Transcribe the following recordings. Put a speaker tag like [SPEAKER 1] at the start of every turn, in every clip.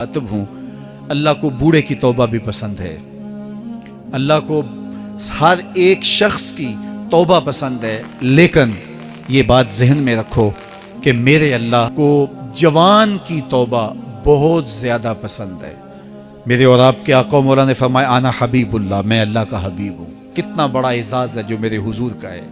[SPEAKER 1] मुखातिब हूँ, अल्लाह को बूढ़े की तौबा भी पसंद है, अल्लाह को हर एक शख्स की तौबा पसंद है। लेकिन ये बात जहन में रखो कि मेरे अल्लाह को जवान की तौबा बहुत ज़्यादा पसंद है। मेरे और आपके आका मौला ने फरमाया आना हबीबुल्लाह, मैं अल्लाह का हबीब हूँ। कितना बड़ा एजाज़ है जो मेरे हुजूर का है।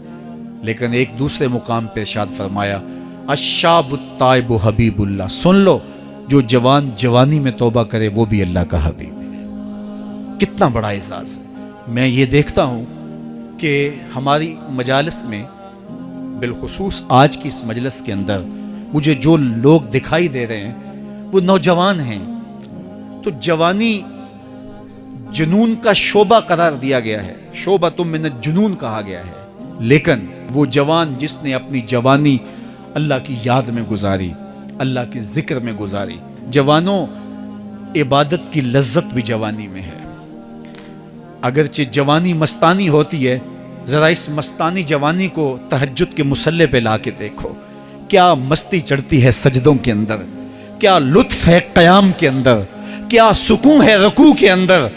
[SPEAKER 1] लेकिन एक दूसरे मुकाम पे इरशाद फरमाया अश्शाबुत्ताइबु हबीबुल्लाह, सुन लो जो जवान जवानी में तौबा करे वो भी अल्लाह का हबीब है। कितना बड़ा एजाज़ है। मैं ये देखता हूँ कि हमारी मजालिस में, बिलखुसूस आज की इस मजलिस के अंदर मुझे जो लोग दिखाई दे रहे हैं वो नौजवान हैं। तो जवानी जुनून का शोबा करार दिया गया है, शोबा तुम मिन जुनून कहा गया है। लेकिन वो जवान जिसने अपनी जवानी अल्लाह की याद में गुजारी, अल्लाह के जिक्र में गुजारी। जवानों, इबादत की लज्जत भी जवानी में है। अगरचे जवानी मस्तानी होती है, ज़रा इस मस्तानी जवानी को तहज्जुद के मुसल्ले पे ला के देखो, क्या मस्ती चढ़ती है सजदों के अंदर, क्या लुत्फ है क़याम के अंदर, क्या सुकून है रुकू के अंदर।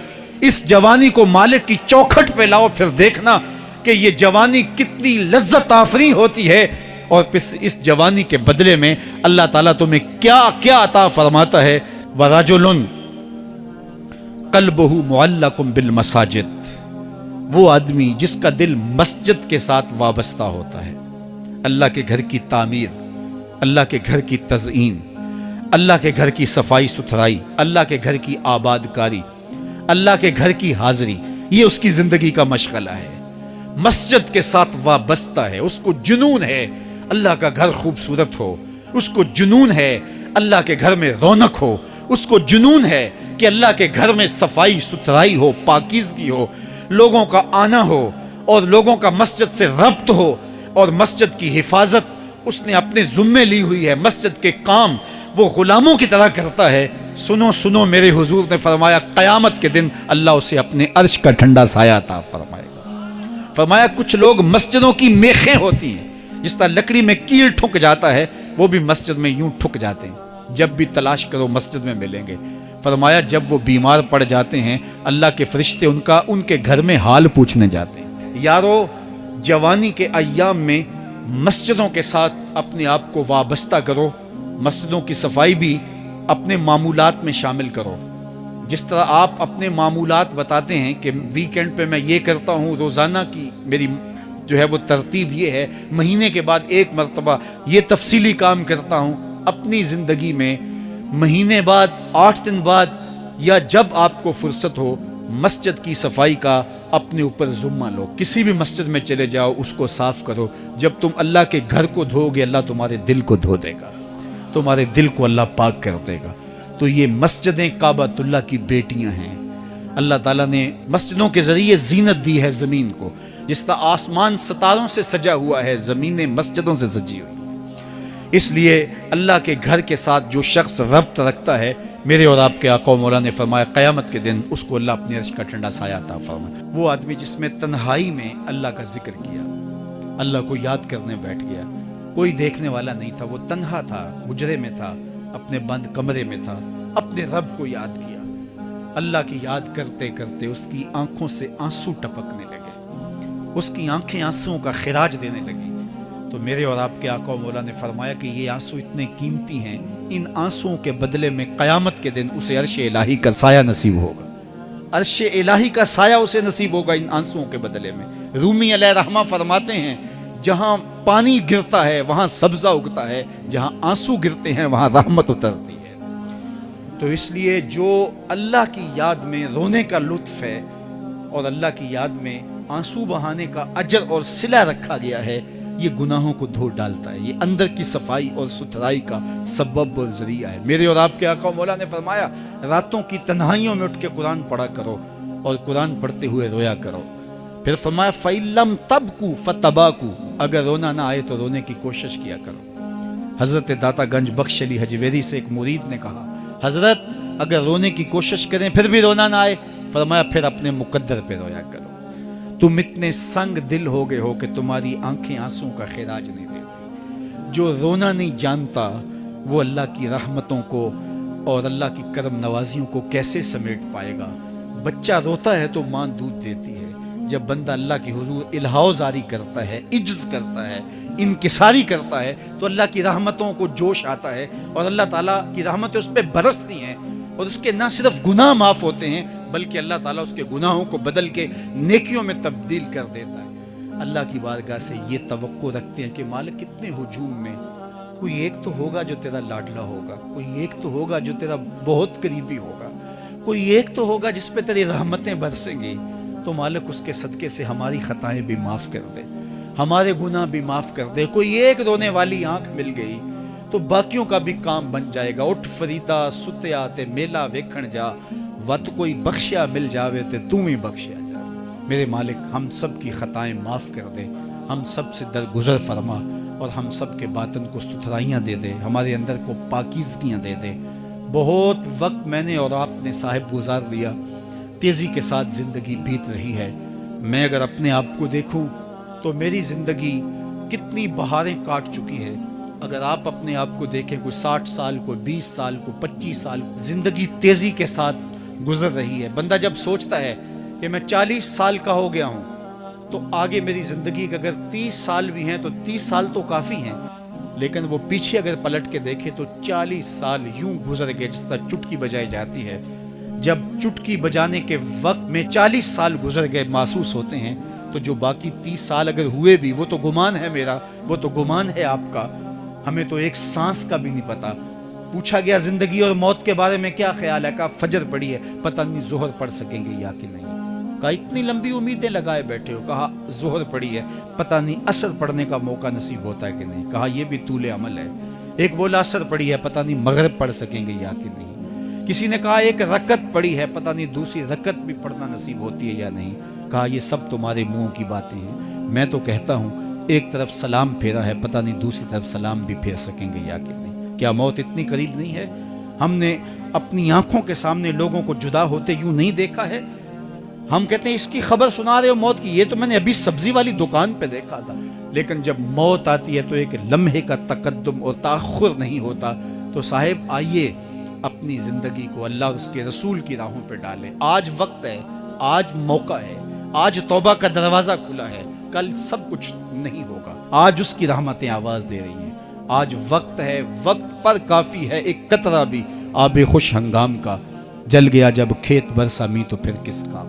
[SPEAKER 1] इस जवानी को मालिक की चौखट पे लाओ, फिर देखना कि ये जवानी कितनी लज्जत आफरी होती है। और फिर इस जवानी के बदले में अल्लाह ताला तुम्हें क्या क्या अता फरमाता है। वराजुलुन कल्बुहु मुअल्लकुम बिल मसाजिद, वो आदमी जिसका दिल मस्जिद के साथ वाबस्ता होता है। अल्लाह के घर की तामीर, अल्लाह के घर की तज़ईन, अल्लाह के घर की सफाई सुथराई, अल्लाह के घर की आबादकारी, अल्लाह के घर की हाजिरी, ये उसकी जिंदगी का मशगला है। मस्जिद के साथ वाबस्ता है, उसको जुनून है अल्लाह का घर खूबसूरत हो, उसको जुनून है अल्लाह के घर में रौनक हो, उसको जुनून है कि अल्लाह के घर में सफाई सुथराई हो, पाकीज़गी हो, लोगों का आना हो और लोगों का मस्जिद से रब्त हो और मस्जिद की हिफाजत उसने अपने ज़ुम्मे ली हुई है। मस्जिद के काम वो गुलामों की तरह करता है। सुनो सुनो, मेरे हुजूर ने फरमाया क़यामत के दिन अल्लाह उसे अपने अर्श का ठंडा साया अता फरमाएगा। फरमाया कुछ लोग मस्जिदों की मेखें होती हैं, जिस तरह लकड़ी में कील ठुक जाता है वो भी मस्जिद में यूं ठुक जाते हैं, जब भी तलाश करो मस्जिद में मिलेंगे। फरमाया जब वो बीमार पड़ जाते हैं अल्लाह के फरिश्ते उनके घर में हाल पूछने जाते हैं। यारो, जवानी के अय्याम में मस्जिदों के साथ अपने आप को वाबस्ता करो, मस्जिदों की सफाई भी अपने मामूलात में शामिल करो। जिस तरह आप अपने मामूलात बताते हैं कि वीकेंड पे मैं ये करता हूँ, रोज़ाना की मेरी जो है वो तरतीब ये है, महीने के बाद एक मरतबा ये तफसीली काम करता हूँ। अपनी ज़िंदगी में महीने बाद, 8 दिन बाद या जब आपको फुर्सत हो, मस्जिद की सफाई का अपने ऊपर ज़ुम्मा लो। किसी भी मस्जिद में चले जाओ, उसको साफ़ करो। जब तुम अल्लाह के घर को धोगे, अल्लाह तुम्हारे दिल को धो देगा, तुम्हारे दिल को अल्लाह पाक कर देगा। तो ये मस्जिदें काबतुल्लाह की बेटियां हैं। अल्लाह ताला ने मस्जिदों के ज़रिए ज़ीनत दी है ज़मीन को। जिस तरह आसमान सितारों से सजा हुआ है, ज़मीनें मस्जिदों से सजी हुई। इसलिए अल्लाह के घर के साथ जो शख्स रब्त रखता है, मेरे और आपके आका मौला ने फरमाया क़यामत के दिन उसको अल्लाह अपने अर्श का ठंडा साया अता फरमाए। वो आदमी जिसमें तन्हाई में अल्लाह का जिक्र किया, अल्लाह को याद करने बैठ गया, कोई देखने वाला नहीं था, वो तन्हा था, हुजरे में था, अपने बंद कमरे में था, अपने रब को याद किया। अल्लाह की याद करते करते उसकी आंखों से आंसू टपकने लगे, उसकी आंखें आंसुओं का खिराज देने लगी। तो मेरे और आपके आका मौला ने फरमाया कि ये आंसू इतने कीमती हैं, इन आंसुओं के बदले में क़यामत के दिन उसे अर्श इलाही का साया नसीब होगा। अर्श इलाही का साया उसे नसीब होगा इन आंसुओं के बदले में। रूमी अलैहिर्रहमा फरमाते हैं, जहाँ पानी गिरता है वहाँ सब्ज़ा उगता है, जहाँ आंसू गिरते हैं वहाँ रहमत उतरती है। तो इसलिए जो अल्लाह की याद में रोने का लुत्फ़ है और अल्लाह की याद में आंसू बहाने का अजर और सिला रखा गया है, ये गुनाहों को धो डालता है, ये अंदर की सफाई और सुथराई का सबब और ज़रिया है। मेरे और आपके आका मौला ने फरमाया रातों की तन्हाइयों में उठ के कुरान पढ़ा करो और कुरान पढ़ते हुए रोया करो। फिर फरमाया फ़इल्लम तबकू फ़तबाकू, अगर रोना ना आए तो रोने की कोशिश किया करो। हज़रत दाता गंज बख्श अली हजवेरी से एक मुरीद ने कहा, हज़रत अगर रोने की कोशिश करें फिर भी रोना ना आए, फरमाया फिर अपने मुकद्दर पे रोया करो। तुम इतने संग दिल हो गए हो कि तुम्हारी आंखें आंसुओं का खिराज नहीं देती। जो रोना नहीं जानता वो अल्लाह की रहमतों को اور اللہ کی کرم نوازیوں کو کیسے سمیٹ پائے گا؟ بچہ روتا ہے تو ماں دودھ دیتی ہے، جب بندہ اللہ کی حضور الہاؤ زاری کرتا ہے، عجز کرتا ہے، انکساری کرتا ہے، تو اللہ کی رحمتوں کو جوش آتا ہے اور اللہ تعالیٰ کی رحمتیں اس پہ برستی ہیں، اور اس کے نہ صرف گناہ معاف ہوتے ہیں بلکہ اللہ تعالیٰ اس کے گناہوں کو بدل کے نیکیوں میں تبدیل کر دیتا ہے۔ اللہ کی بارگاہ سے یہ توقع رکھتے ہیں کہ مالک کتنے ہجوم میں کوئی ایک تو ہوگا جو تیرا لاڈلا ہوگا، کوئی ایک تو ہوگا جو تیرا بہت قریبی ہوگا، کوئی ایک تو ہوگا جس پہ تیری رحمتیں برسیں گی، تو مالک اس کے صدقے سے ہماری خطائیں بھی معاف کر دے، ہمارے گناہ بھی معاف کر دے۔ کوئی ایک رونے والی آنکھ مل گئی تو باقیوں کا بھی کام بن جائے گا۔ اٹھ فریدا ستیا تے میلا ویکھن جا، وت کوئی بخشیا مل جاوے تے توں ہی بخشیا جا۔ میرے مالک ہم سب کی خطائیں معاف کر دے، ہم سب سے درگزر فرما، اور ہم سب کے باطن کو ستھرائیاں دے دے، ہمارے اندر کو پاکیزگیاں دے دے۔ بہت وقت میں نے اور آپ نے صاحب گزار لیا، تیزی کے ساتھ زندگی بیت رہی ہے۔ میں اگر اپنے آپ کو دیکھوں تو میری زندگی کتنی بہاریں کاٹ چکی ہے۔ اگر آپ اپنے آپ کو دیکھیں، کوئی 60 سال، کوئی 20 سال، کوئی 25 سال، زندگی تیزی کے ساتھ گزر رہی ہے۔ بندہ جب سوچتا ہے کہ میں 40 سال کا ہو گیا ہوں تو آگے میری زندگی کے اگر 30 سال بھی ہیں تو 30 سال تو کافی ہیں، لیکن وہ پیچھے اگر پلٹ کے دیکھے تو 40 سال یوں گزر گئے جس طرح چٹکی بجائی جاتی ہے۔ جب چٹکی بجانے کے وقت میں 40 سال گزر گئے محسوس ہوتے ہیں، تو جو باقی 30 سال اگر ہوئے بھی، وہ تو گمان ہے میرا، وہ تو گمان ہے آپ کا، ہمیں تو ایک سانس کا بھی نہیں پتا۔ پوچھا گیا زندگی اور موت کے بارے میں کیا خیال ہے؟ کہا فجر پڑی ہے، پتہ نہیں ظہر پڑھ سکیں گے یا کہ نہیں۔ کہا اتنی لمبی امیدیں لگائے بیٹھے ہو، کہا ظہر پڑی ہے، پتہ نہیں عصر پڑھنے کا موقع نصیب ہوتا ہے کہ نہیں۔ کہا یہ بھی طول عمل ہے۔ ایک بولا عصر پڑی ہے، پتہ نہیں مغرب پڑھ سکیں گے یا کہ نہیں۔ کسی نے کہا ایک رکعت پڑی ہے، پتہ نہیں دوسری رکعت بھی پڑھنا نصیب ہوتی ہے یا نہیں۔ کہا یہ سب تمہارے منہوں کی باتیں ہیں، میں تو کہتا ہوں ایک طرف سلام پھیرا ہے، پتہ نہیں دوسری طرف سلام بھی پھیر سکیں گے یا کہ نہیں۔ کیا موت اتنی قریب نہیں ہے؟ ہم نے اپنی آنکھوں کے سامنے لوگوں کو جدا ہوتے یوں نہیں دیکھا ہے؟ ہم کہتے ہیں اس کی خبر سنا رہے ہو موت کی، یہ تو میں نے ابھی سبزی والی دکان پہ دیکھا تھا، لیکن جب موت آتی ہے تو ایک لمحے کا تقدم اور تاخر نہیں ہوتا۔ تو صاحب آئیے اپنی زندگی کو اللہ اور اس کے رسول کی راہوں پہ ڈالیں۔ آج وقت ہے، آج موقع ہے، آج توبہ کا دروازہ کھلا ہے، کل سب کچھ نہیں ہوگا۔ آج اس کی رحمتیں آواز دے رہی ہیں، آج وقت ہے، وقت پر کافی ہے ایک قطرہ بھی آب خوش ہنگام کا، جل گیا جب کھیت برسا می تو پھر کس کام۔